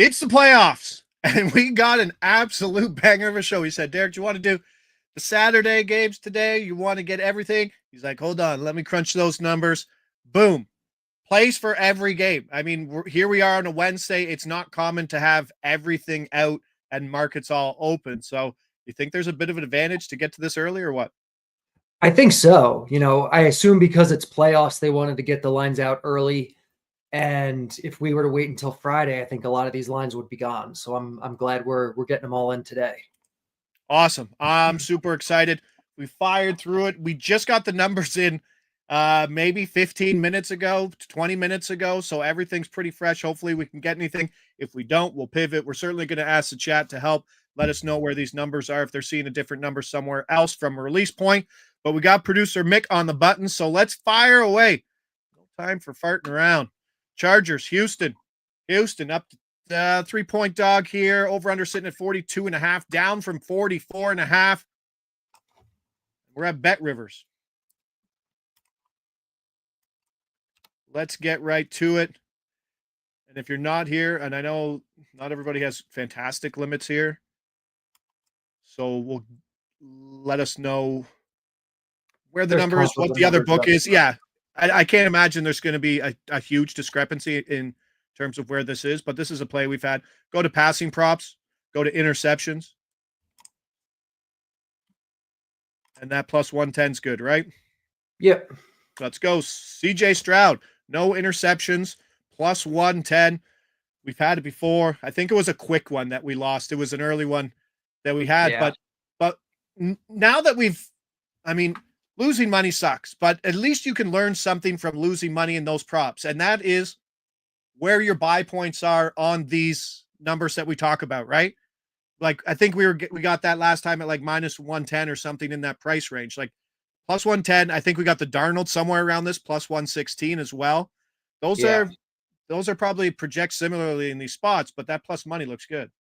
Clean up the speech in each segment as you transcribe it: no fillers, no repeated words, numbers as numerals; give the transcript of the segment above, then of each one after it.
It's the playoffs, and we got an absolute banger of a show. He said, Derek, do you want to do the Saturday games today? You want to get everything? He's like, hold on, let me crunch those numbers. Boom. Plays for every game. I mean, here we are on a Wednesday. It's not common to have everything out and markets all open. So you think there's a bit of an advantage to get to this early or what? I think so. I assume because it's playoffs, they wanted to get the lines out early. And if we were to wait until Friday, I think a lot of these lines would be gone. So I'm glad we're getting them all in today. Awesome. I'm super excited. We fired through it. We just got the numbers in maybe 15 minutes ago, 20 minutes ago. So everything's pretty fresh. Hopefully we can get anything. If we don't, we'll pivot. We're certainly going to ask the chat to help let us know where these numbers are, if they're seeing a different number somewhere else from a release point. But we got producer Mick on the button. So let's fire away. No time for farting around. Chargers, Houston up to 3-point dog here. Over under sitting at 42.5, down from 44.5. We're at Bet Rivers. Let's get right to it. And if you're not here, and I know not everybody has fantastic limits here, so we'll let us know where the number is, what the other book is. Yeah, I can't imagine there's going to be a huge discrepancy in terms of where this is, but this is a play we've had. Go to passing props, go to interceptions. And that plus 110 is good, right? Yep. Let's go. CJ Stroud, no interceptions, plus 110. We've had it before. I think it was a quick one that we lost. It was an early one that we had, but now that losing money sucks, but at least you can learn something from losing money in those props. And that is where your buy points are on these numbers that we talk about, right? Like, I think we got that last time at like minus 110 or something in that price range, like plus 110. I think we got the Darnold somewhere around this plus 116 as well. Those are probably project similarly in these spots, but that plus money looks good.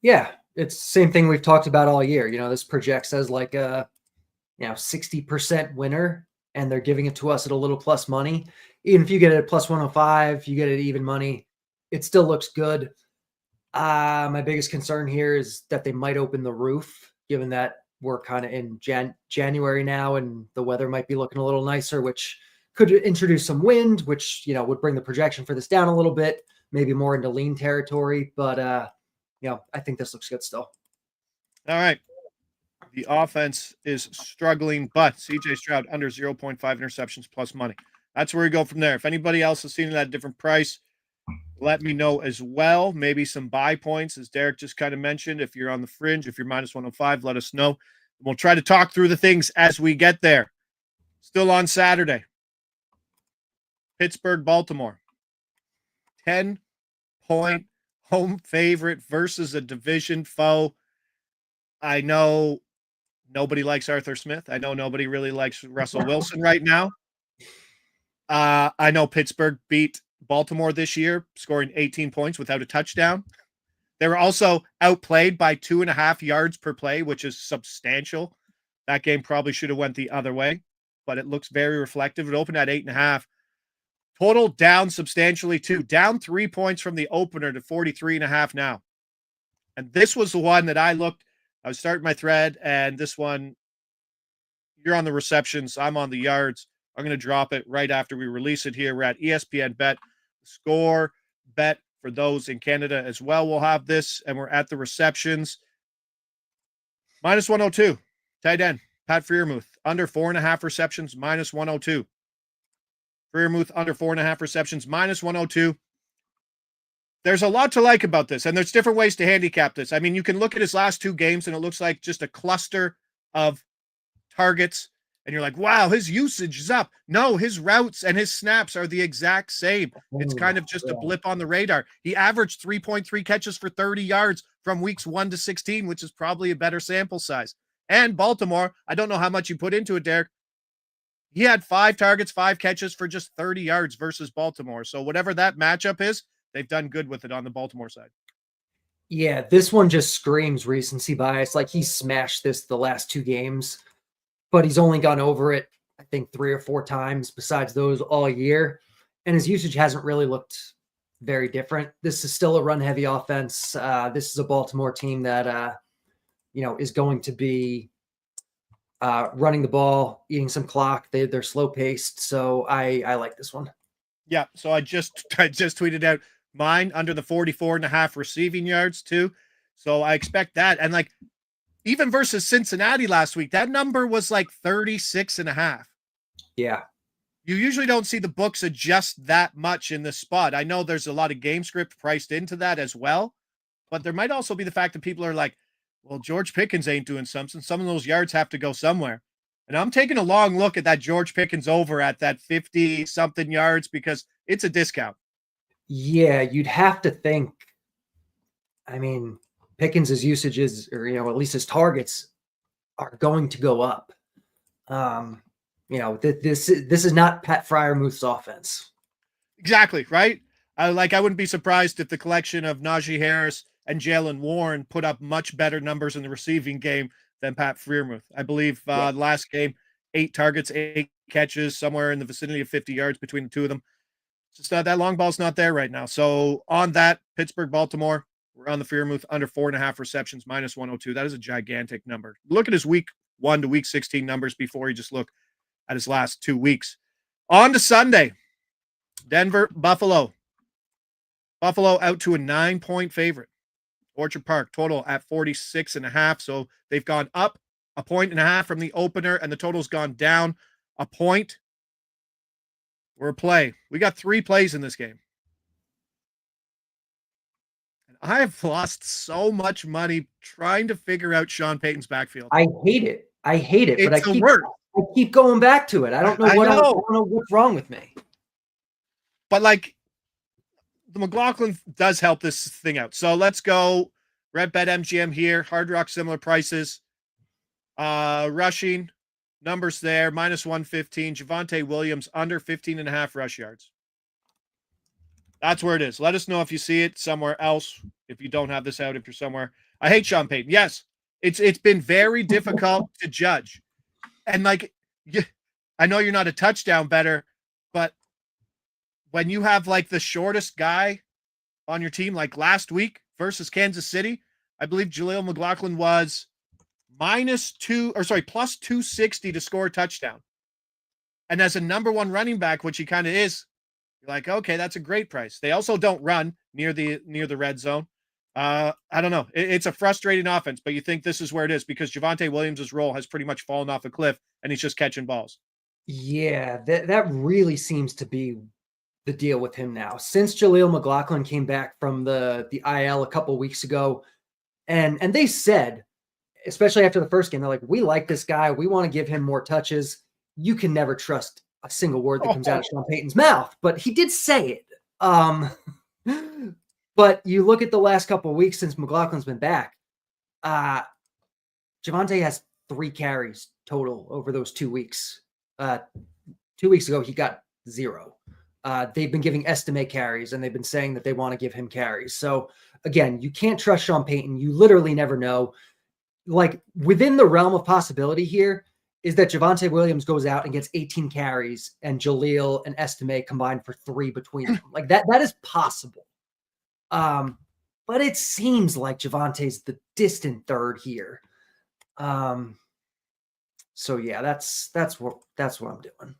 Yeah. It's the same thing we've talked about all year. This projects as like a 60% winner, and they're giving it to us at a little plus money. Even if you get it at plus 105, you get it even money, it still looks good. My biggest concern here is that they might open the roof, given that we're kind of in January now, and the weather might be looking a little nicer, which could introduce some wind, which, would bring the projection for this down a little bit, maybe more into lean territory. But, I think this looks good still. All right. The offense is struggling, but CJ Stroud under 0.5 interceptions plus money. That's where we go from there. If anybody else has seen it at a different price, let me know as well. Maybe some buy points, as Derek just kind of mentioned. If you're on the fringe, if you're minus 105, let us know. We'll try to talk through the things as we get there. Still on Saturday. Pittsburgh, Baltimore. 10-point home favorite versus a division foe. I know nobody likes Arthur Smith. I know nobody really likes Russell Wilson right now. I know Pittsburgh beat Baltimore this year, scoring 18 points without a touchdown. They were also outplayed by 2.5 yards per play, which is substantial. That game probably should have went the other way, but it looks very reflective. It opened at 8.5. Total down substantially too. Down 3 points from the opener to 43.5 now. And this was the one that I was starting my thread, and this one, you're on the receptions, I'm on the yards. I'm going to drop it right after we release it here. We're at ESPN Bet, Score Bet for those in Canada as well. We'll have this, and we're at the receptions. Minus 102. Tight end, Pat Freiermuth, under 4.5 receptions, minus 102. Freiermuth, under 4.5 receptions, minus 102. There's a lot to like about this, and there's different ways to handicap this. I mean, you can look at his last two games, and it looks like just a cluster of targets, and you're like, wow, his usage is up. No, his routes and his snaps are the exact same. It's kind of just a blip on the radar. He averaged 3.3 catches for 30 yards from weeks 1 to 16, which is probably a better sample size. And Baltimore, I don't know how much you put into it, Derek. He had 5 targets, 5 catches for just 30 yards versus Baltimore. So whatever that matchup is, they've done good with it on the Baltimore side. Yeah, this one just screams recency bias. Like, he smashed this the last 2 games, but he's only gone over it, I think, 3 or 4 times besides those all year. And his usage hasn't really looked very different. This is still a run-heavy offense. This is a Baltimore team that, is going to be running the ball, eating some clock. They're slow-paced, so I like this one. Yeah, so I just tweeted out mine under the 44.5 receiving yards too. So I expect that. And like even versus Cincinnati last week, that number was like 36.5. Yeah. You usually don't see the books adjust that much in this spot. I know there's a lot of game script priced into that as well, but there might also be the fact that people are like, well, George Pickens ain't doing something. Some of those yards have to go somewhere. And I'm taking a long look at that George Pickens over at that 50 something yards because it's a discount. Yeah, you'd have to think. I mean, Pickens' usages, or at least his targets, are going to go up. This is not Pat Fryermuth's offense. Exactly, right? I wouldn't be surprised if the collection of Najee Harris and Jalen Warren put up much better numbers in the receiving game than Pat Freiermuth. I believe last game, 8 targets, 8 catches, somewhere in the vicinity of 50 yards between the two of them. Just that long ball's not there right now. So on that, Pittsburgh, Baltimore, we're on the Freiermuth under 4.5 receptions, minus 102. That is a gigantic number. Look at his week 1 to week 16 numbers before you just look at his last 2 weeks. On to Sunday, Denver, Buffalo. Buffalo out to a 9-point favorite. Orchard Park total at 46.5. So they've gone up 1.5 points from the opener, and the total's gone down 1 point. We're a play. We got 3 plays in this game. And I have lost so much money trying to figure out Sean Payton's backfield. I hate it. But I keep going back to it. I don't know I don't know what's wrong with me. But like the McLaughlin does help this thing out. So let's go Red Bet MGM here. Hard Rock, similar prices. Rushing numbers there, minus 115. Javonte Williams under 15.5 rush yards. That's where it is. Let us know if you see it somewhere else. If you don't have this out, if you're somewhere. I hate Sean Payton. Yes, it's been very difficult to judge. And like, I know you're not a touchdown better, but when you have like the shortest guy on your team, like last week versus Kansas City, I believe Jaleel McLaughlin was plus 260 to score a touchdown. And as a number 1 running back, which he kind of is, you're like, okay, that's a great price. They also don't run near the red zone. I don't know. It's a frustrating offense, but you think this is where it is because Javonte Williams' role has pretty much fallen off a cliff and he's just catching balls. Yeah, that really seems to be the deal with him now. Since Jaleel McLaughlin came back from the IL a couple weeks ago, and they said, especially after the first game, they're like, we like this guy. We want to give him more touches. You can never trust a single word that comes out of Sean Payton's mouth, but he did say it. But you look at the last couple of weeks since McLaughlin's been back, Javonte has 3 carries total over those 2 weeks. 2 weeks ago, he got 0. They've been giving Estime carries, and they've been saying that they want to give him carries. So again, you can't trust Sean Payton. You literally never know. Like within the realm of possibility here is that Javonte Williams goes out and gets 18 carries and Jaleel and Estime combined for 3 between them. Like that is possible. But it seems like Javonte's the distant third here. So yeah, that's what I'm doing.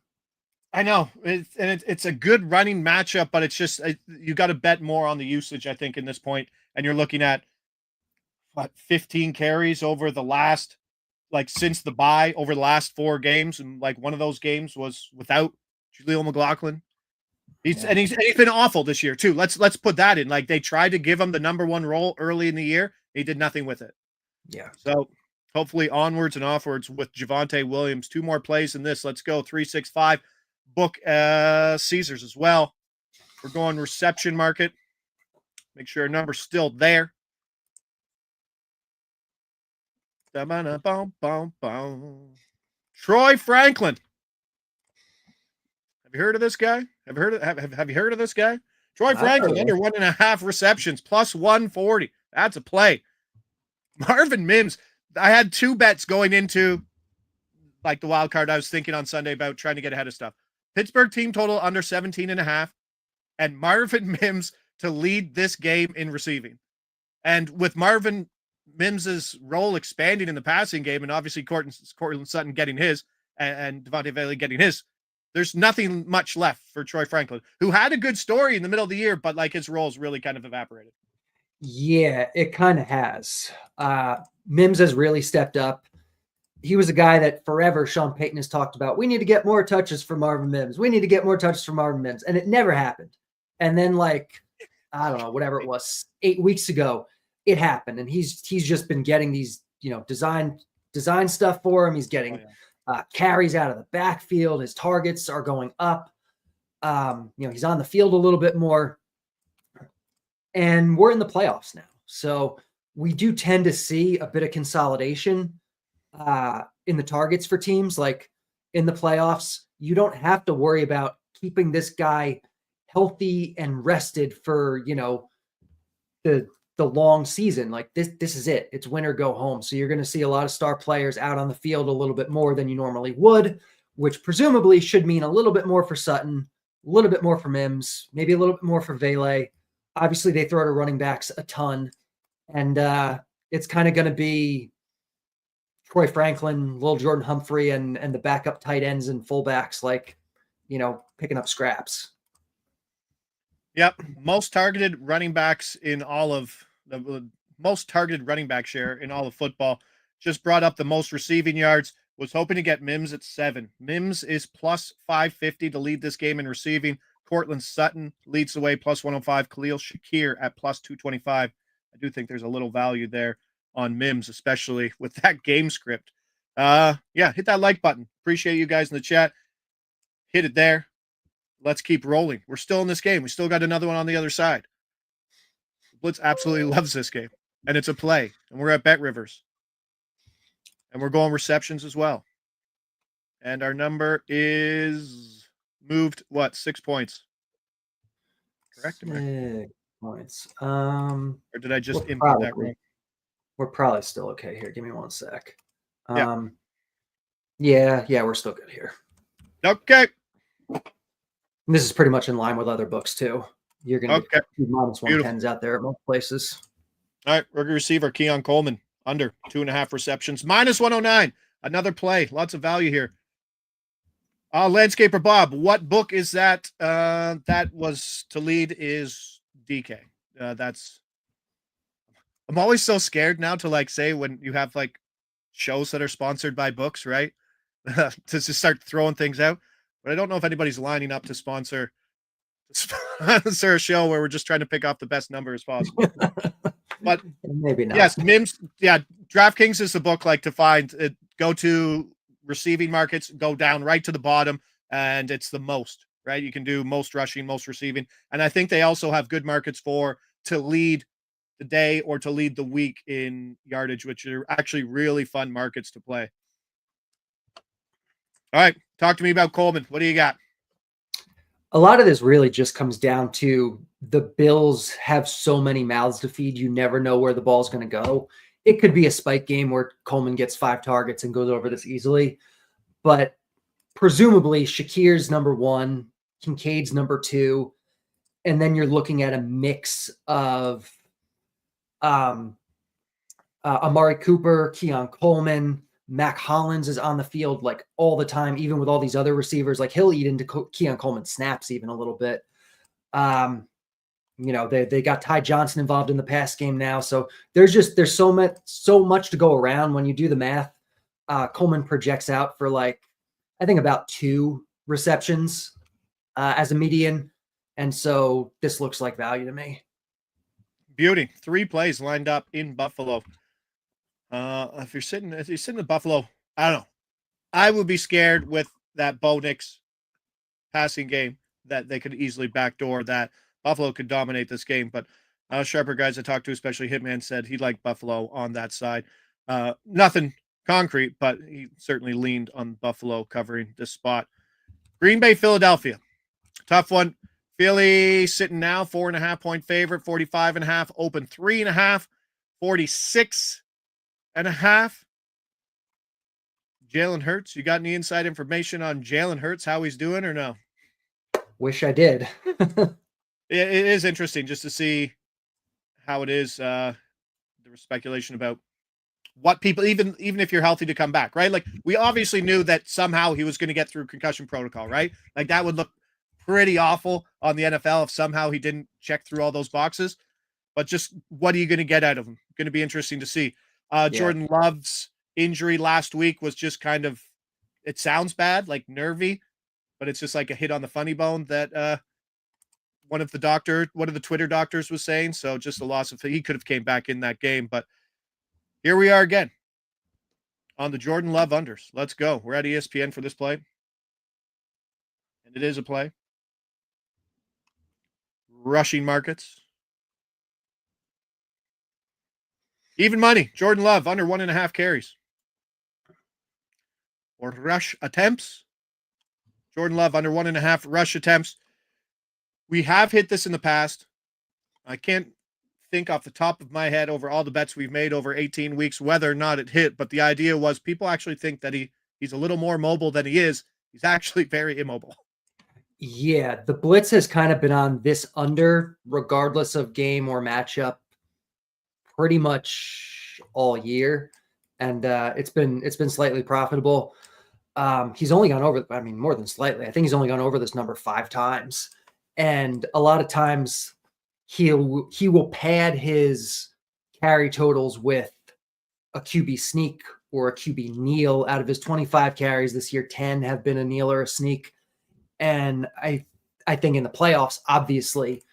I know it's a good running matchup, but it's just you got to bet more on the usage, I think, in this point. And you're looking at 15 carries over the last, like since the bye, over the last 4 games, and like one of those games was without Jaleel McLaughlin. He's been awful this year too. Let's put that in. Like they tried to give him the number 1 role early in the year, he did nothing with it. Yeah. So hopefully onwards and offwards with Javonte Williams. 2 more plays in this. Let's go 365. Book Caesars as well. We're going reception market. Make sure our number's still there. Troy Franklin. Have you heard of this guy? Have you heard of this guy? Troy Franklin under 1.5 receptions, plus 140. That's a play. Marvin Mims. I had 2 bets going into like the wild card. I was thinking on Sunday about trying to get ahead of stuff. Pittsburgh team total under 17.5, and Marvin Mims to lead this game in receiving. And with Marvin Mims's role expanding in the passing game, and obviously Cortland Sutton getting his, and Devontae Bailey getting his, there's nothing much left for Troy Franklin, who had a good story in the middle of the year, but like his role's really kind of evaporated. Yeah, it kind of has. Mims has really stepped up. He was a guy that forever Sean Payton has talked about. We need to get more touches for Marvin Mims. We need to get more touches for Marvin Mims. And it never happened. And then, like, I don't know, whatever it was, 8 weeks ago, it happened. And he's just been getting these, design stuff for him. He's getting carries out of the backfield. His targets are going up. He's on the field a little bit more. And we're in the playoffs now. So we do tend to see a bit of consolidation in the targets for teams. Like in the playoffs, you don't have to worry about keeping this guy healthy and rested for, the long season. Like this is it. It's win or go home. So you're going to see a lot of star players out on the field a little bit more than you normally would, which presumably should mean a little bit more for Sutton, a little bit more for Mims, maybe a little bit more for Vele. Obviously, they throw to running backs a ton, and it's kind of going to be Troy Franklin, Lil Jordan Humphrey, and the backup tight ends and fullbacks, picking up scraps. Yep, most targeted running backs in all of the most targeted running back share in all of football. Just brought up the most receiving yards. Was hoping to get Mims at 7. Mims is plus 550 to lead this game in receiving. Cortland Sutton leads the way, plus 105. Khalil Shakir at plus 225. I do think there's a little value there on Mims, especially with that game script. Hit that like button. Appreciate you guys in the chat. Hit it there. Let's keep rolling. We're still in this game. We still got another one on the other side. Blitz absolutely loves this game, and it's a play, and we're at Bet Rivers, and we're going receptions as well. And our number is moved 6 points? Correct? 6 points. Or did I just input that wrong? We're probably still okay here. Give me 1 sec. Yeah, we're still good here. Okay. And this is pretty much in line with other books too. You're going to get minus 110s out there at most places. All right, rookie receiver Keon Coleman under 2.5 receptions, minus 109. Another play. Lots of value here. Landscaper Bob, what book is that? That was to lead is DK. I'm always so scared now to say when you have shows that are sponsored by books, right? To just start throwing things out. But I don't know if anybody's lining up to sponsor a show where we're just trying to pick off the best number as possible. But maybe not. Yes, Mims. Yeah, DraftKings is the book to find it. Go to receiving markets, go down right to the bottom, and it's the most, right? You can do most rushing, most receiving. And I think they also have good markets to lead the day or to lead the week in yardage, which are actually really fun markets to play. All right, talk to me about Coleman. What do you got? A lot of this really just comes down to the Bills have so many mouths to feed. You never know where the ball's going to go. It could be a spike game where Coleman gets 5 targets and goes over this easily. But presumably Shakir's number 1, Kincaid's number 2, and then you're looking at a mix of Amari Cooper, Keon Coleman, Mac Hollins is on the field all the time, even with all these other receivers. He'll eat into Keon Coleman snaps even a little bit. They got Ty Johnson involved in the pass game now. So there's so much to go around. When you do the math, Coleman projects out for I think about 2 receptions as a median. And so this looks like value to me. Beauty. 3 plays lined up in Buffalo. If you're sitting in Buffalo, I don't know. I would be scared with that Bo Nix passing game that they could easily backdoor that. Buffalo could dominate this game, but sharper guys I talked to, especially Hitman, said he liked Buffalo on that side. Nothing concrete, but he certainly leaned on Buffalo covering this spot. Green Bay, Philadelphia. Tough one. Philly sitting now 4.5 point favorite, 45.5, open 3.5, 46.5. Jalen Hurts. You got any inside information on Jalen Hurts, how he's doing or no? Wish I did. it is interesting just to see how it is. There was speculation about what people, even if you're healthy, to come back, right? Like we obviously knew that somehow he was going to get through concussion protocol, right? Like that would look pretty awful on the NFL if somehow he didn't check through all those boxes. But just what are you going to get out of him? Going to be interesting to see. Yeah. Jordan Love's injury last week was just kind of, it sounds bad, like nervy, but it's just like a hit on the funny bone that one of the Twitter doctors was saying. So just a loss of, he could have came back in that game, but here we are again on the Jordan Love unders. Let's go. We're at ESPN for this play, and it is a play. Rushing markets. Even money. Jordan Love under 1.5 carries. Or rush attempts. Jordan Love under 1.5 rush attempts. We have hit this in the past. I can't think off the top of my head over all the bets we've made over 18 weeks whether or not it hit, but the idea was people actually think that he's a little more mobile than he is. He's actually very immobile. Yeah, the blitz has kind of been on this under, regardless of game or matchup, pretty much all year, and it's been slightly profitable. He's only gone over, I mean, more than slightly. I think he's only gone over this number 5 times, and a lot of times he will pad his carry totals with a QB sneak or a QB kneel. Out of his 25 carries this year, 10 have been a kneel or a sneak. And I think in the playoffs, obviously,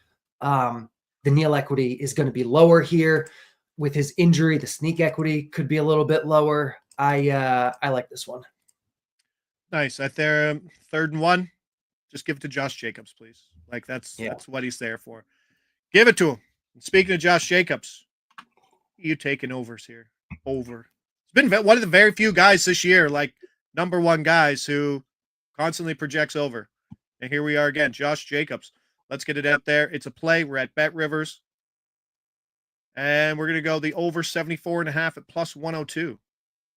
the kneel equity is going to be lower here. With his injury, the sneak equity could be a little bit lower. I like this one. Nice. At their 3rd and 1, just give it to Josh Jacobs, please. Like that's what he's there for. Give it to him. And speaking of Josh Jacobs, you taking overs here. Over. It's been one of the very few guys this year, like number 1 guys who constantly projects over. And here we are again, Josh Jacobs. Let's get it out there. It's a play. We're at Bet Rivers. And we're going to go the over 74.5 at plus 102.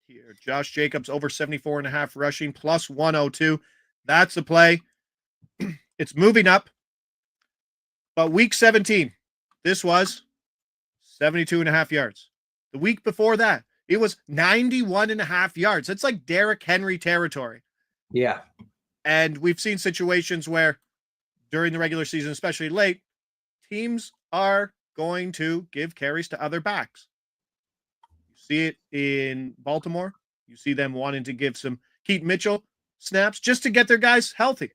Here, Josh Jacobs over 74.5 rushing, plus 102. That's the play. It's moving up. But week 17, this was 72.5 yards. The week before that, it was 91.5 yards. It's like Derek Henry territory. Yeah. And we've seen situations where during the regular season, especially late, teams are going to give carries to other backs. You see it in Baltimore. You see them wanting to give some Keaton Mitchell snaps just to get their guys healthy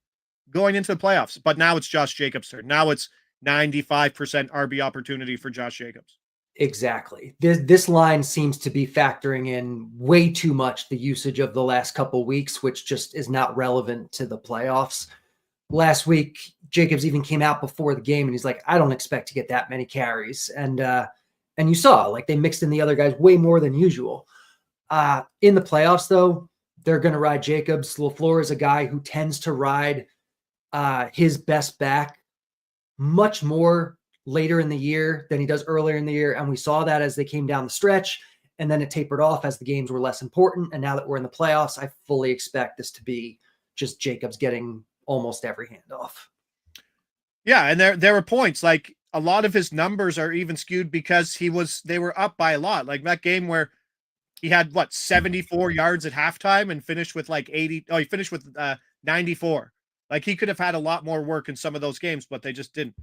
going into the playoffs. But now it's Josh Jacobs' turn. Now it's 95% RB opportunity for Josh Jacobs. Exactly. This line seems to be factoring in way too much the usage of the last couple weeks, which just is not relevant to the playoffs. Last week, Jacobs even came out before the game and he's like, I don't expect to get that many carries. And you saw like they mixed in the other guys way more than usual. In the playoffs, though, they're going to ride Jacobs. LaFleur is a guy who tends to ride his best back much more later in the year than he does earlier in the year. And we saw that as they came down the stretch, and then it tapered off as the games were less important. And now that we're in the playoffs, I fully expect this to be just Jacobs getting almost every handoff. Yeah, and there were points like a lot of his numbers are even skewed because they were up by a lot. Like that game where he had 74 yards at halftime and finished with like 80. Oh, he finished with 94. Like he could have had a lot more work in some of those games, but they just didn't.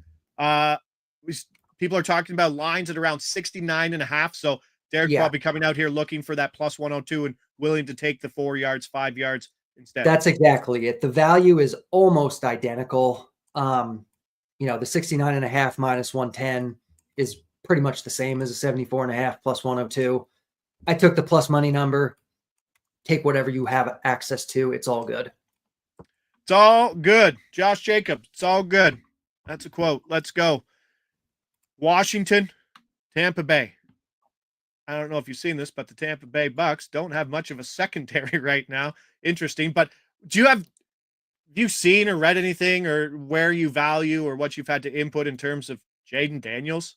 People are talking about lines at around 69.5. So Derek probably coming out here looking for that plus 102 and willing to take the 4 yards, 5 yards instead. That's exactly it. The value is almost identical. The 69.5 minus 110 is pretty much the same as a 74.5 plus 102. I took the plus money number. Take whatever you have access to. It's all good. It's all good. Josh Jacobs, it's all good. That's a quote. Let's go. Washington, Tampa Bay. I don't know if you've seen this, but the Tampa Bay Bucks don't have much of a secondary right now. Interesting. But have you seen or read anything or where you value or what you've had to input in terms of Jaden Daniels?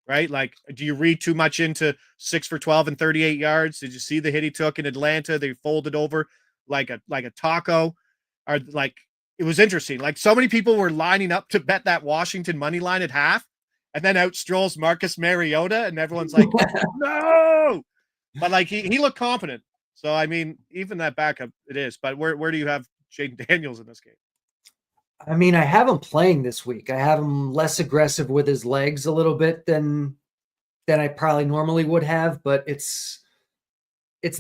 Right? Like, do you read too much into 6 for 12 and 38 yards? Did you see the hit he took in Atlanta? They folded over like a taco. Or like it was interesting. Like so many people were lining up to bet that Washington money line at half, and then out strolls Marcus Mariota, and everyone's like, no. But like he looked confident. So I mean, even that backup, it is. But where do you have Jaden Daniels in this game? I mean, I have him playing this week. I have him less aggressive with his legs a little bit than I probably normally would have, but it's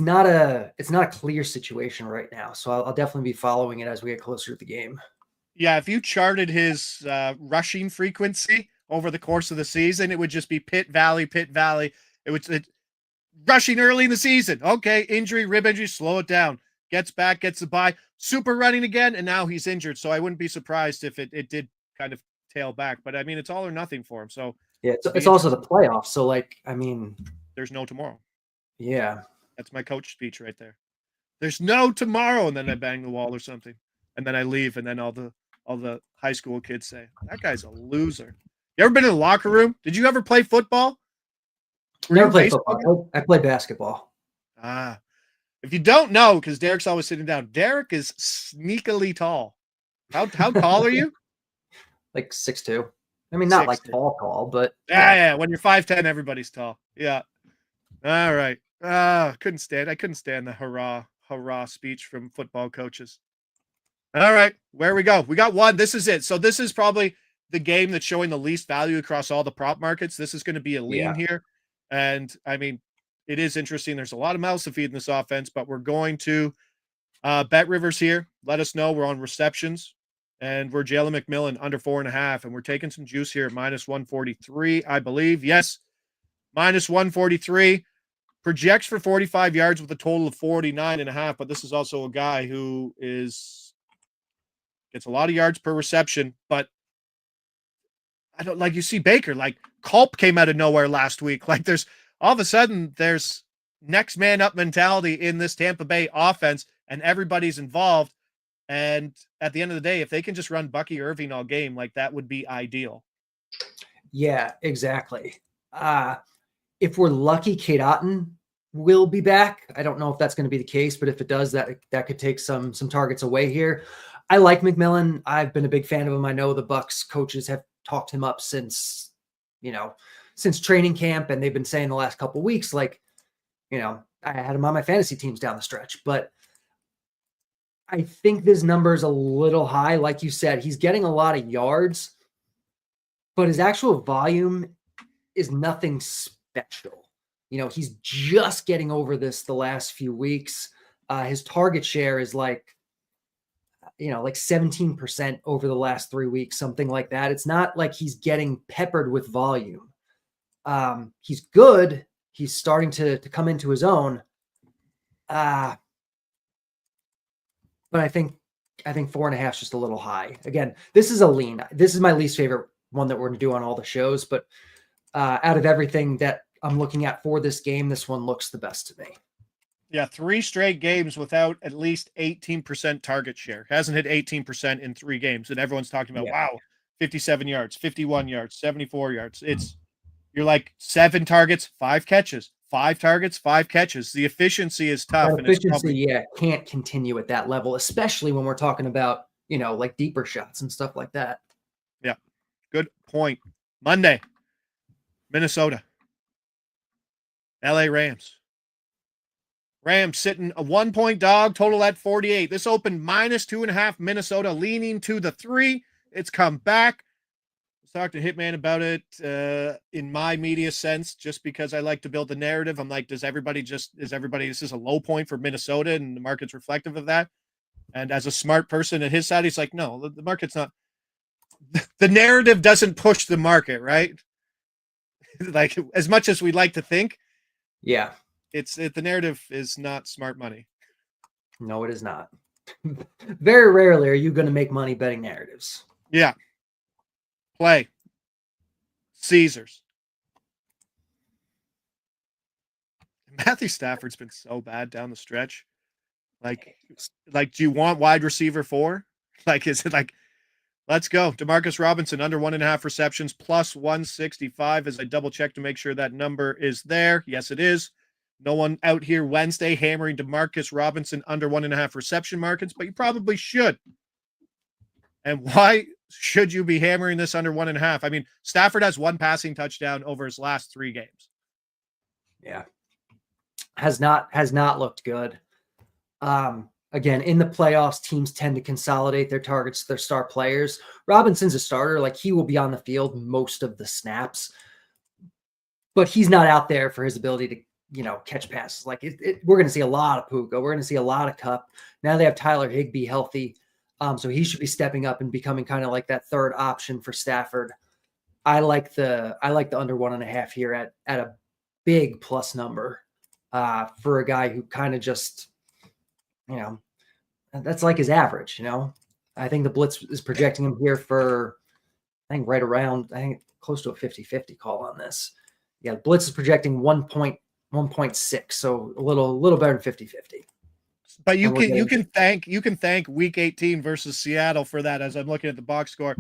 not a clear situation right now. So I'll definitely be following it as we get closer to the game. Yeah, if you charted his rushing frequency over the course of the season, it would just be pit valley, pit valley. It rushing early in the season. Okay, injury, rib injury, slow it down. Gets back, gets the bye. Super running again, and now he's injured. So I wouldn't be surprised if it did kind of tail back. But I mean, it's all or nothing for him. So yeah, it's also the playoffs. So like, I mean, there's no tomorrow. Yeah, that's my coach speech right there. There's no tomorrow, and then I bang the wall or something, and then I leave, and then all the high school kids say that guy's a loser. You ever been in the locker room? Did you ever play football? Never played football. I played basketball. If you don't know, because Derek's always sitting down, Derek is sneakily tall. How tall are you? Like 6'2". I mean, not 6'2". Like tall, but yeah. When you're 5'10", everybody's tall. Yeah. All right. I couldn't stand the hurrah speech from football coaches. All right, where we go. We got one. This is it. So this is probably the game that's showing the least value across all the prop markets. This is going to be a lean here. And I mean, it is interesting. There's a lot of mouths to feed in this offense, but we're going to Bet Rivers here. Let us know. We're on receptions, and we're Jalen McMillan under 4.5, and we're taking some juice here at -143, I believe. Yes, -143. Projects for 45 yards with a total of 49.5, but this is also a guy who gets a lot of yards per reception, but I don't like you see Baker, like Culp came out of nowhere last week. Like there's all of a sudden there's next man up mentality in this Tampa Bay offense and everybody's involved. And at the end of the day, if they can just run Bucky Irving all game, like that would be ideal. Yeah, exactly. If we're lucky, Kate Otten will be back. I don't know if that's going to be the case, but if it does, that could take some targets away here. I like McMillan. I've been a big fan of him. I know the Bucs coaches have talked him up since training camp, and they've been saying the last couple of weeks, like, I had him on my fantasy teams down the stretch, but I think this number is a little high. Like you said, he's getting a lot of yards, but his actual volume is nothing special. He's just getting over this the last few weeks. His target share is like 17% over the last 3 weeks, something like that. It's not like he's getting peppered with volume. He's good. He's starting to come into his own. But I think 4.5 is just a little high. Again, this is a lean. This is my least favorite one that we're going to do on all the shows, but out of everything that I'm looking at for this game, this one looks the best to me. Yeah, 3 straight games without at least 18% target share. Hasn't hit 18% in 3 games, and everyone's talking about, wow, 57 yards, 51 yards, 74 yards. You're like 7 targets, 5 catches, 5 targets, 5 catches. The efficiency is tough. That efficiency, can't continue at that level, especially when we're talking about, like deeper shots and stuff like that. Yeah, good point. Monday, Minnesota, LA Rams. Rams sitting a 1-point dog, total at 48. This opened -2.5, Minnesota leaning to the 3. It's come back. I was talking to Hitman about it in my media sense, just because I like to build the narrative. I'm like, is everybody, this is a low point for Minnesota and the market's reflective of that? And as a smart person at his side, he's like, no, the market's not. The narrative doesn't push the market, right? Like as much as we like to think. Yeah. The narrative is not smart money. No, it is not. Very rarely are you going to make money betting narratives. Yeah. Play. Caesars. Matthew Stafford's been so bad down the stretch. Like, do you want wide receiver 4? Like, is it like, let's go. Demarcus Robinson under 1.5 receptions plus 165 as I double check to make sure that number is there. Yes, it is. No one out here Wednesday hammering Demarcus Robinson under 1.5 reception markets, but you probably should. And why should you be hammering this under 1.5? I mean, Stafford has 1 passing touchdown over his last 3 games. Yeah. Has not looked good. Again, in the playoffs, teams tend to consolidate their targets to their star players. Robinson's a starter. Like, he will be on the field most of the snaps, but he's not out there for his ability to, catch passes. Like, we're going to see a lot of Puka. We're going to see a lot of Kupp. Now they have Tyler Higbee healthy. So he should be stepping up and becoming kind of like that third option for Stafford. I like the under 1.5 here at a big plus number for a guy who kind of just, that's like his average. I think the Blitz is projecting him here for, I think close to a 50-50 call on this. Yeah, Blitz is projecting 1.6, so a little better than 50-50. But you can thank week 18 versus Seattle for that. As I'm looking at the box score,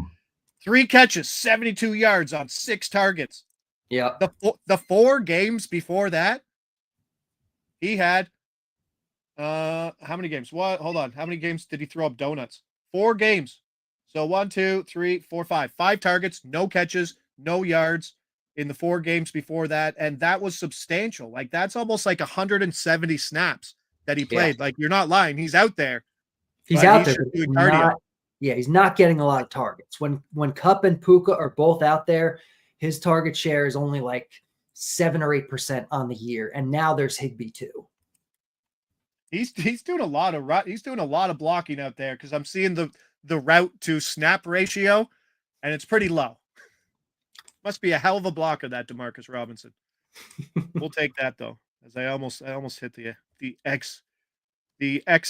3 catches, 72 yards on 6 targets. Yeah. The 4 games before that, he had how many games? What? Hold on. How many games did he throw up donuts? 4 games. So 1, 2, 3, 4, 5. 5 targets, no catches, no yards in the 4 games before that, and that was substantial. Like, that's almost like 170 snaps that he played. Yeah. Like, you're not lying. He's out there. He's out there. He's not getting a lot of targets. When Kupp and Puka are both out there, his target share is only like 7 or 8% on the year, and now there's Higbee too. He's doing a lot of blocking out there, because I'm seeing the route to snap ratio, and it's pretty low. Must be a hell of a blocker, that DeMarcus Robinson. We'll take that though, as I almost hit the X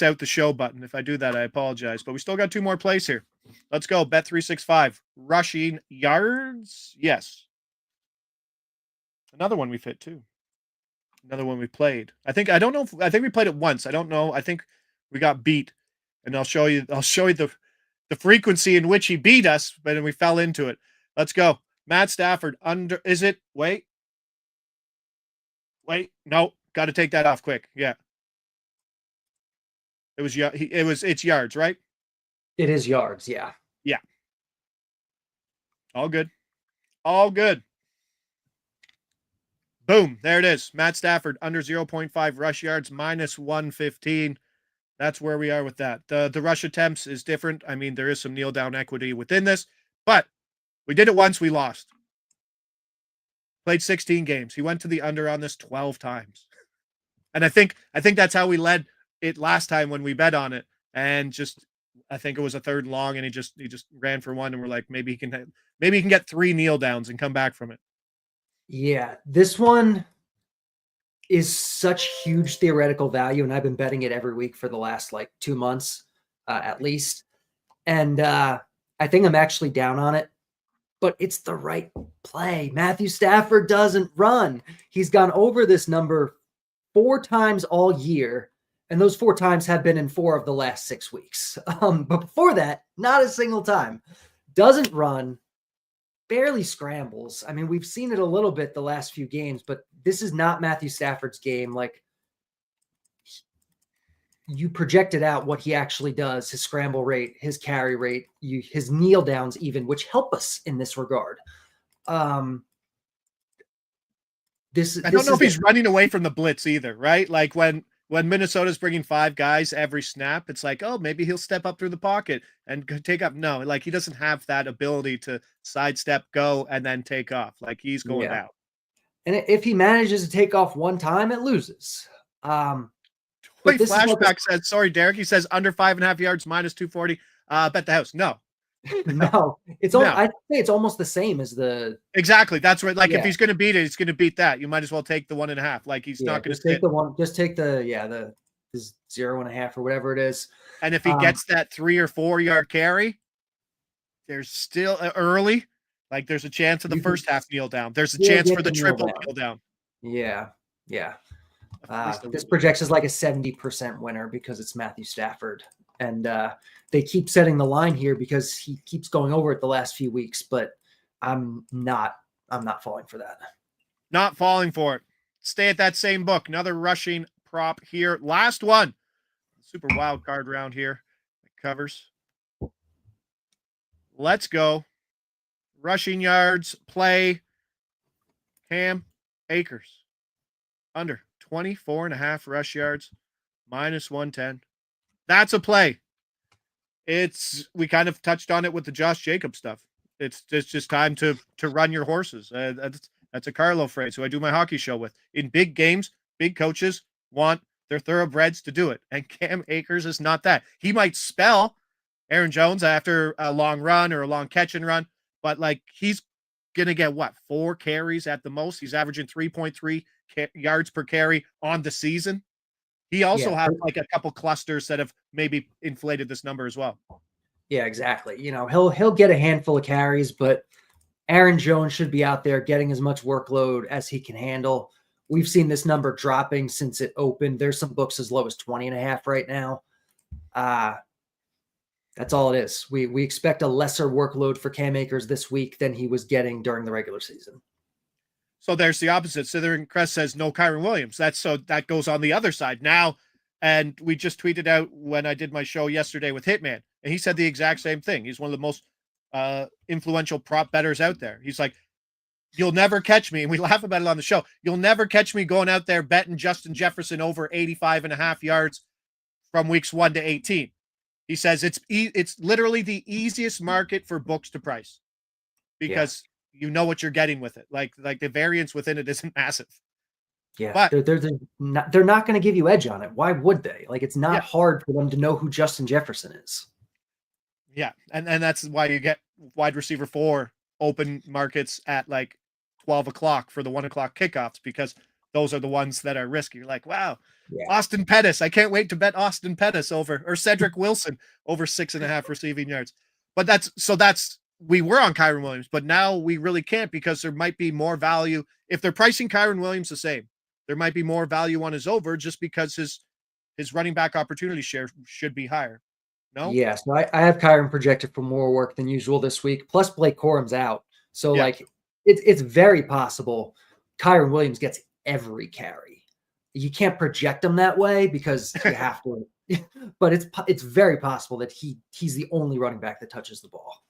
out the show button. If I do that, I apologize. But we still got 2 more plays here. Let's go. Bet365 rushing yards. Yes. Another one we've hit too. Another one we played. I think we played it once. I don't know. I think we got beat, and I'll show you the frequency in which he beat us, but then we fell into it. Let's go. Matt Stafford under, is it? Wait, no, got to take that off quick. Yeah. It's yards, right? It is yards. Yeah. Yeah. All good. All good. Boom. There it is. Matt Stafford under 0.5 rush yards, minus 115. That's where we are with that. The rush attempts is different. I mean, there is some kneel down equity within this, but we did it once. We lost. Played 16 games. He went to the under on this 12 times. And I think that's how we led it last time when we bet on it. And I think it was a 3rd and long, and he just ran for 1, and we're like, maybe he can get 3 kneel downs and come back from it. Yeah, this one is such huge theoretical value, and I've been betting it every week for the last 2 months at least. And I think I'm actually down on it, but it's the right play. Matthew Stafford doesn't run. He's gone over this number 4 times all year, and those 4 times have been in 4 of the last 6 weeks. But before that, not a single time. Doesn't run, barely scrambles. I mean, we've seen it a little bit the last few games, but this is not Matthew Stafford's game. Like, you projected out what he actually does, his scramble rate, his carry rate, his kneel downs even, which help us in this regard. I don't know if he's running away from the blitz either, right? Like when Minnesota's bringing 5 guys every snap, it's like, oh, maybe he'll step up through the pocket and take up. No, like, he doesn't have that ability to sidestep, go, and then take off. Like, he's going out. And if he manages to take off one time, it loses. Wait, Flashback says, sorry, Derek. He says under 5.5 yards, minus 240. Bet the house. No. No, I'd say it's almost the same as the. Exactly. That's right. Like, if he's going to beat it, he's going to beat that. You might as well take the 1.5. Like, he's not going to take the one. Just take the 0.5 or whatever it is. And if he gets that 3 or 4 yard carry, there's still early. Like, there's a chance of the first half kneel down. There's a chance for the triple kneel down. Yeah. This projects as like a 70% winner because it's Matthew Stafford. And they keep setting the line here because he keeps going over it the last few weeks, but I'm not falling for that. Not falling for it. Stay at that same book. Another rushing prop here. Last one. Super wild card round here. It covers. Let's go. Rushing yards, play. Cam Akers. Under 24.5 rush yards, -110. That's a play. We kind of touched on it with the Josh Jacobs stuff. It's just time to run your horses. That's a Carlo phrase who I do my hockey show with. In big games, big coaches want their thoroughbreds to do it. And Cam Akers is not that. He might spell Aaron Jones after a long run or a long catch and run, but like he's going to get 4 carries at the most. He's averaging 3.3 yards per carry on the season. He also has like a couple clusters that have maybe inflated this number as well. Yeah, exactly. He'll get a handful of carries, but Aaron Jones should be out there getting as much workload as he can handle. We've seen this number dropping since it opened. There's some books as low as 20.5 right now. That's all it is. We expect a lesser workload for Cam Akers this week than he was getting during the regular season. So there's the opposite. Southern Crest says no Kyron Williams. That goes on the other side now. And we just tweeted out when I did my show yesterday with Hitman, and he said the exact same thing. He's one of the most influential prop bettors out there. He's like, you'll never catch me. And we laugh about it on the show. You'll never catch me going out there betting Justin Jefferson over 85.5 yards from weeks 1 to 18. He says it's literally the easiest market for books to price because you know what you're getting with it. Like the variance within it isn't massive. Yeah, but they're not going to give you edge on it. Why would they? Like, it's not hard for them to know who Justin Jefferson is. Yeah, and that's why you get wide receiver 4 open markets at like 12 o'clock for the 1 o'clock kickoffs, because those are the ones that are risky. You're like, wow, Austin Pettis. I can't wait to bet Austin Pettis or Cedric Wilson over 6.5 receiving yards. But we were on Kyron Williams, but now we really can't, because there might be more value. If they're pricing Kyron Williams the same, there might be more value on his over, just because his running back opportunity share should be higher. No? Yes. No, I have Kyron projected for more work than usual this week. Plus Blake Corum's out. So it's very possible Kyron Williams gets every carry. You can't project him that way because you have to, but it's very possible that he's the only running back that touches the ball.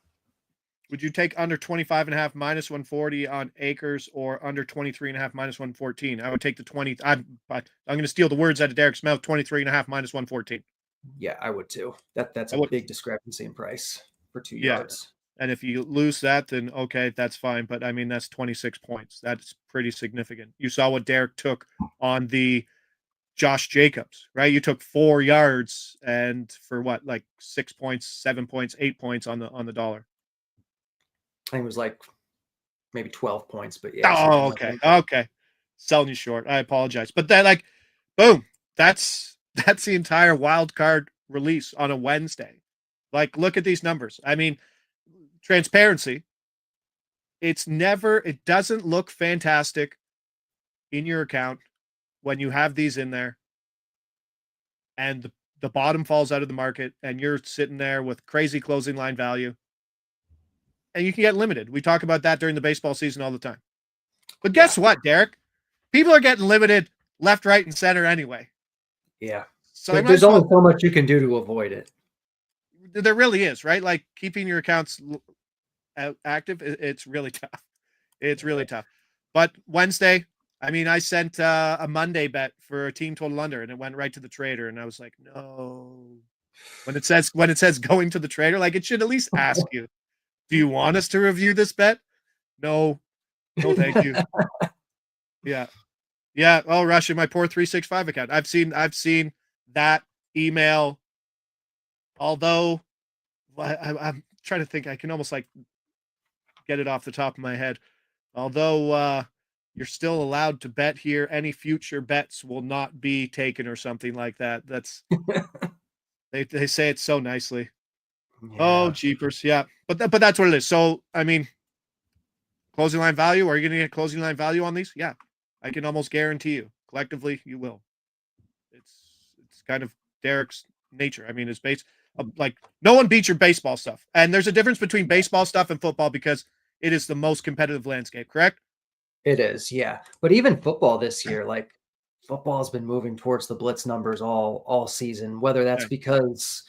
Would you take under 25.5 -140 on Akers or under 23.5 -114? I would take the 20. I'm going to steal the words out of Derek's mouth. 23.5 -114. Yeah, I would too. That's a big discrepancy in price for 2 yards. And if you lose that, then okay, that's fine. But I mean, that's 26 points. That's pretty significant. You saw what Derek took on the Josh Jacobs, right? You took 4 yards and for what, like 6 points, 7 points, 8 points on the dollar. I think it was like maybe 12 points, but Oh, okay. Okay. Selling you short. I apologize. But then, like, boom, that's the entire wild card release on a Wednesday. Like, look at these numbers. I mean, transparency. It doesn't look fantastic in your account when you have these in there and the bottom falls out of the market and you're sitting there with crazy closing line value. And you can get limited. We talk about that during the baseball season all the time. But guess what, Derek? People are getting limited left, right, and center anyway. Yeah. So there's only so much you can do to avoid it. There really is, right? Like keeping your accounts active, it's really tough. It's really tough. But Wednesday, I mean, I sent a Monday bet for a team total under, and it went right to the trader. And I was like, no. When it says going to the trader, like it should at least ask you, do you want us to review this bet? No, thank you. Yeah. Oh, Russia, my poor 365 account. I've seen that email. Although I'm trying to think, I can almost like get it off the top of my head. Although you're still allowed to bet here, any future bets will not be taken or something like that. That's they say it so nicely. Yeah. Oh, jeepers. Yeah. But that's what it is. So, I mean, closing line value, are you going to get closing line value on these? Yeah. I can almost guarantee you collectively you will. It's kind of Derek's nature. I mean, it's based like no one beats your baseball stuff. And there's a difference between baseball stuff and football because it is the most competitive landscape, correct? It is. Yeah. But even football this year, like football has been moving towards the blitz numbers all season, whether that's because,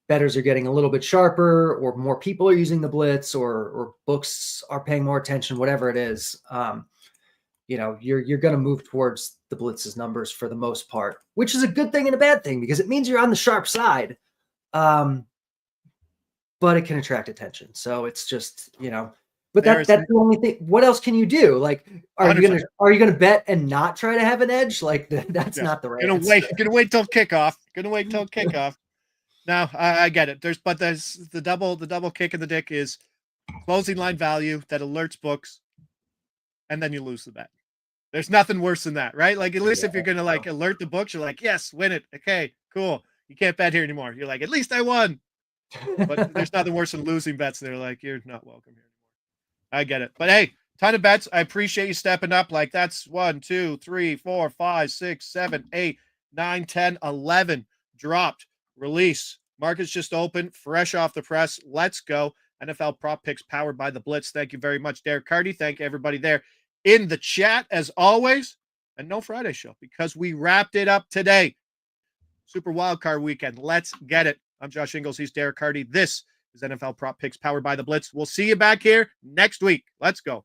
bettors are getting a little bit sharper, or more people are using the blitz, or books are paying more attention, whatever it is. You're going to move towards the blitz's numbers for the most part, which is a good thing and a bad thing because it means you're on the sharp side. But it can attract attention. So it's just, but that's the only thing. What else can you do? Like, are 100%. you gonna bet and not try to have an edge? Like that's not the right. Gonna wait till kickoff. No, I get it. There's the double kick in the dick is closing line value that alerts books, and then you lose the bet. There's nothing worse than that, right? Like, at least if you're gonna like alert the books, you're like, yes, win it. Okay, cool. You can't bet here anymore. You're like, at least I won. But there's nothing worse than losing bets. They're like, you're not welcome here anymore. I get it. But hey, ton of bets. I appreciate you stepping up. Like, that's 1, 2, 3, 4, 5, 6, 7, 8, 9, 10, 11 dropped. Release. Market's just open, fresh off the press. Let's go. NFL prop picks powered by the Blitz. Thank you very much, Derek, Carty. Thank you, everybody there in the chat, as always. And no Friday show because we wrapped it up today. Super wildcard weekend. Let's get it. I'm Josh Ingles. He's Derek Carty. This is NFL Prop Picks powered by the Blitz. We'll see you back here next week. Let's go.